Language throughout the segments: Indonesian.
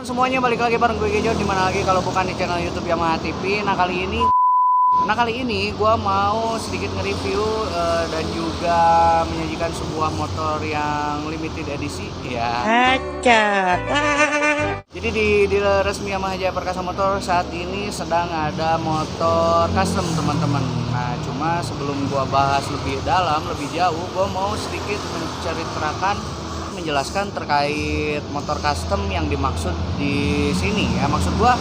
Semuanya balik lagi bareng gue Gejo, dimana lagi kalau bukan di channel YouTube Yamaha TV. Nah kali ini gue mau sedikit nge-review dan juga menyajikan sebuah motor yang limited edisi ya. Jadi di dealer resmi Yamaha Jaya Perkasa Motor saat ini sedang ada motor custom teman-teman. Nah cuma sebelum gue bahas lebih dalam, lebih jauh, gue mau sedikit menjelaskan terkait motor custom yang dimaksud di sini ya. Maksud gua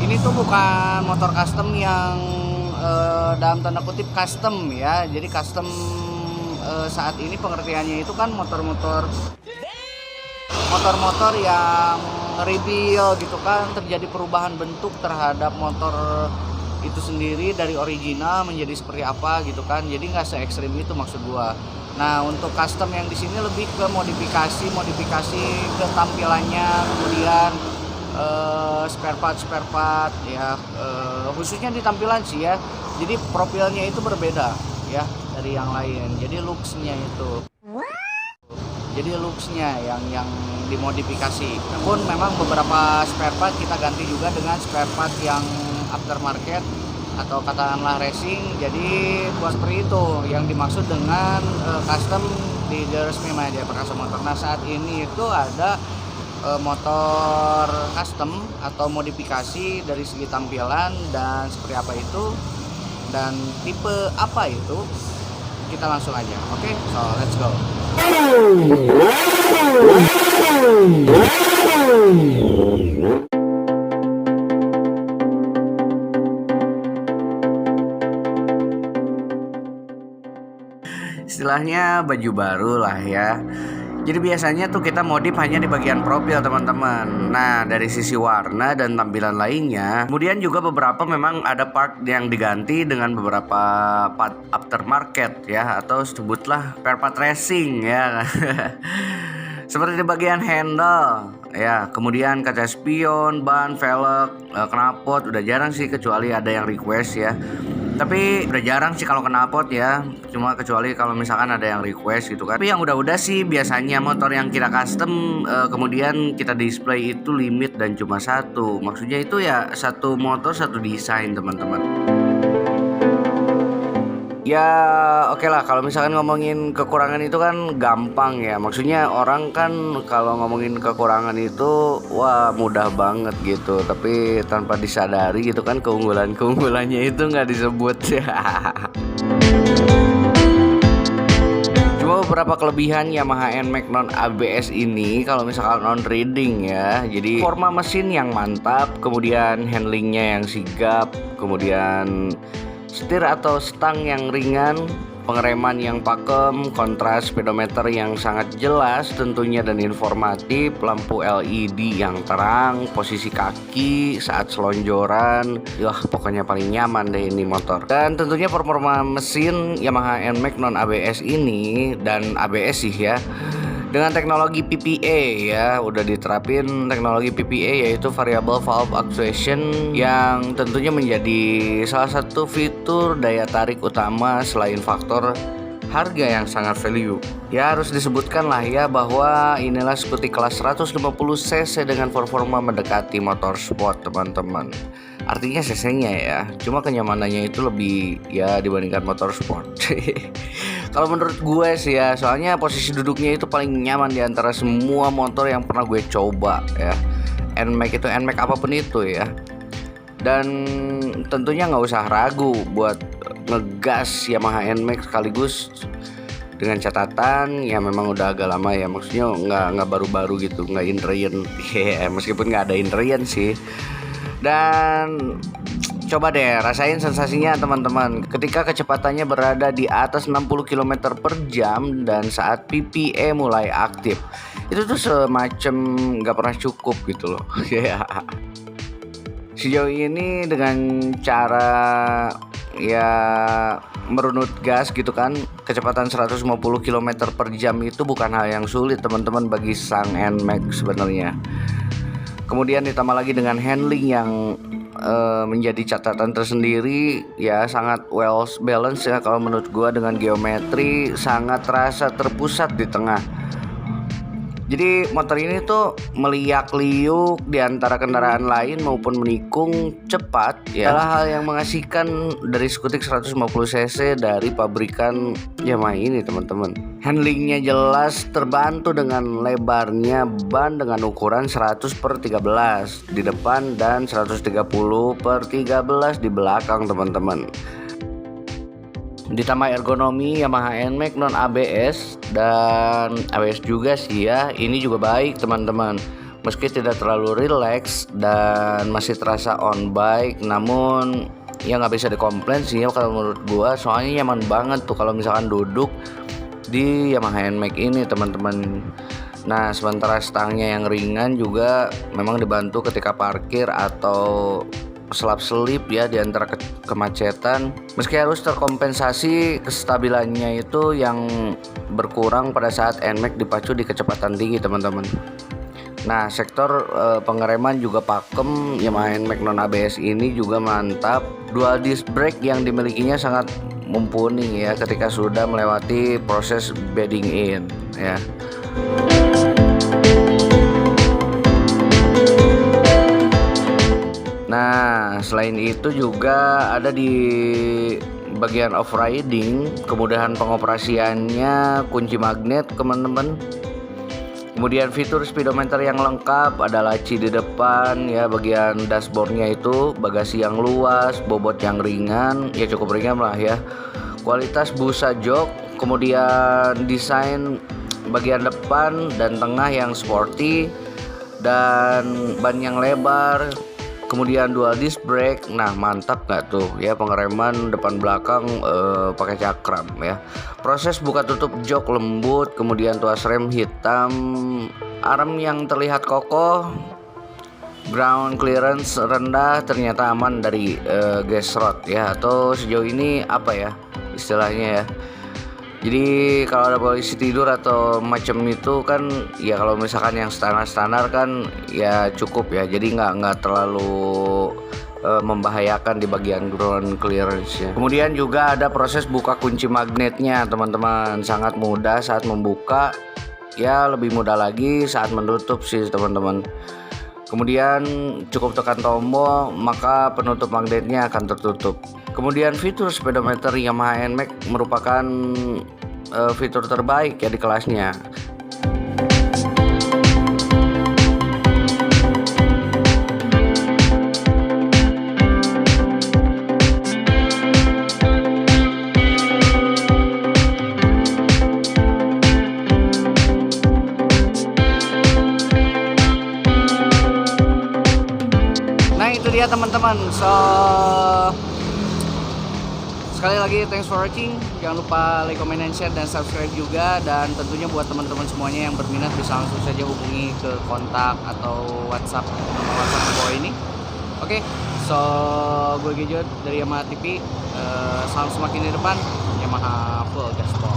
ini tuh bukan motor custom yang dalam tanda kutip custom ya. Jadi custom saat ini pengertiannya itu kan motor-motor yang rebuild gitu kan, terjadi perubahan bentuk terhadap motor itu sendiri dari original menjadi seperti apa gitu kan. Jadi nggak se ekstrim itu maksud gua. Nah untuk custom yang di sini lebih ke modifikasi ke tampilannya, kemudian spare part ya, khususnya di tampilan sih ya. Jadi profilnya itu berbeda ya dari yang lain. Jadi looksnya yang dimodifikasi. Pun memang beberapa spare part kita ganti juga dengan spare part yang aftermarket atau katakanlah racing. Jadi buat seperti itu yang dimaksud dengan custom di resmi Yamaha Jaya Perkasa Motor. Nah saat ini itu ada motor custom atau modifikasi dari segi tampilan dan seperti apa itu dan tipe apa itu, kita langsung aja. Oke, so let's go. Istilahnya baju baru lah ya. Jadi biasanya tuh kita modif hanya di bagian profil teman-teman. Nah dari sisi warna dan tampilan lainnya, kemudian juga beberapa memang ada part yang diganti dengan beberapa part aftermarket ya, atau sebutlah spare part racing ya. Seperti di bagian handle ya, kemudian kaca spion, ban, velg, knalpot udah jarang sih, kecuali ada yang request ya. Tapi udah jarang sih kalau knalpot ya, cuma kecuali kalau misalkan ada yang request gitu kan. Tapi yang udah sih biasanya motor yang kita custom kemudian kita display itu limit dan cuma satu. Maksudnya itu ya satu motor satu desain teman-teman. Ya oke lah, kalau misalkan ngomongin kekurangan itu kan gampang ya. Maksudnya orang kan kalau ngomongin kekurangan itu wah mudah banget gitu. Tapi tanpa disadari gitu kan keunggulannya itu nggak disebut ya. Cuma beberapa kelebihan Yamaha NMAX non ABS ini kalau misalkan on riding ya. Jadi forma mesin yang mantap, kemudian handlingnya yang sigap, kemudian setir atau stang yang ringan, pengereman yang pakem, kontras speedometer yang sangat jelas tentunya dan informatif, lampu LED yang terang, posisi kaki saat selonjoran, wah pokoknya paling nyaman deh ini motor. Dan tentunya performa mesin Yamaha NMAX non ABS ini dan ABS sih ya, dengan teknologi PPA ya, udah diterapin teknologi PPA yaitu variable valve actuation yang tentunya menjadi salah satu fitur daya tarik utama selain faktor harga yang sangat value. Ya harus disebutkan lah ya bahwa inilah skuti kelas 150 cc dengan performa mendekati motor sport teman-teman. Artinya cc-nya ya, cuma kenyamanannya itu lebih ya dibandingkan motor sport. Kalau menurut gue sih ya, soalnya posisi duduknya itu paling nyaman di antara semua motor yang pernah gue coba ya. NMAX itu NMAX apapun itu ya. Dan tentunya nggak usah ragu buat ngegas Yamaha NMAX sekaligus dengan catatan ya memang udah agak lama ya, maksudnya nggak baru-baru gitu, nggak inrien ya, meskipun nggak ada inrien sih. Dan coba deh rasain sensasinya teman-teman ketika kecepatannya berada di atas 60 km per jam dan saat PPA mulai aktif. Itu tuh semacam nggak pernah cukup gitu loh. Sejauh ini dengan cara ya merunut gas gitu kan, kecepatan 150 km per jam itu bukan hal yang sulit teman-teman bagi sang NMAX sebenarnya. Kemudian ditambah lagi dengan handling yang menjadi catatan tersendiri ya, sangat well balance ya kalau menurut gua, dengan geometri sangat terasa terpusat di tengah. Jadi motor ini tuh meliak-liuk di antara kendaraan lain maupun menikung cepat ya. Adalah hal yang mengasihkan dari skutik 150 cc dari pabrikan Yamaha ini teman-teman. Handlingnya jelas, terbantu dengan lebarnya ban dengan ukuran 100/13 di depan dan 130/13 di belakang teman-teman. Ditambah ergonomi Yamaha NMAX non ABS dan ABS juga sih ya. Ini juga baik teman-teman. Meski tidak terlalu rileks dan masih terasa on bike, namun ya nggak bisa dikomplain sih ya kalau menurut gua. Soalnya nyaman banget tuh kalau misalkan duduk di Yamaha NMAX ini teman-teman. Nah, sementara stangnya yang ringan juga memang dibantu ketika parkir atau selap-selip ya di antara kemacetan. Meski harus terkompensasi kestabilannya itu yang berkurang pada saat NMAX dipacu di kecepatan tinggi teman-teman. Nah, sektor pengereman juga pakem. Yamaha NMAX non ABS ini juga mantap. Dual disc brake yang dimilikinya sangat mumpuni ya ketika sudah melewati proses bedding in ya. Nah, selain itu juga ada di bagian off-riding, kemudahan pengoperasiannya, kunci magnet teman-teman. Kemudian fitur speedometer yang lengkap, ada laci di depan ya, bagian dashboardnya itu bagasi yang luas, bobot yang ringan, ya cukup ringan lah ya. Kualitas busa jok, kemudian desain bagian depan dan tengah yang sporty dan ban yang lebar. Kemudian dual disc brake, nah mantap nggak tuh ya, pengereman depan belakang pakai cakram ya. Proses buka tutup jok lembut, kemudian tuas rem hitam, arm yang terlihat kokoh, ground clearance rendah, ternyata aman dari gas rod ya, atau sejauh ini apa ya istilahnya ya. Jadi kalau ada polisi tidur atau macam itu kan ya, kalau misalkan yang standar kan ya cukup ya, jadi nggak terlalu membahayakan di bagian ground clearance ya. Kemudian juga ada proses buka kunci magnetnya teman-teman, sangat mudah saat membuka ya, lebih mudah lagi saat menutup sih teman-teman. Kemudian cukup tekan tombol maka penutup magnetnya akan tertutup. Kemudian fitur speedometer Yamaha NMAX merupakan fitur terbaik ya di kelasnya. Nah itu dia teman-teman. Sekali lagi thanks for watching. Jangan lupa like, comment, and share, dan subscribe juga. Dan tentunya buat teman-teman semuanya yang berminat bisa langsung saja hubungi ke kontak atau WhatsApp di bawah ini. Oke, so gue Gejot dari Yamaha TV. Salam semakin di depan, Yamaha full gaspol.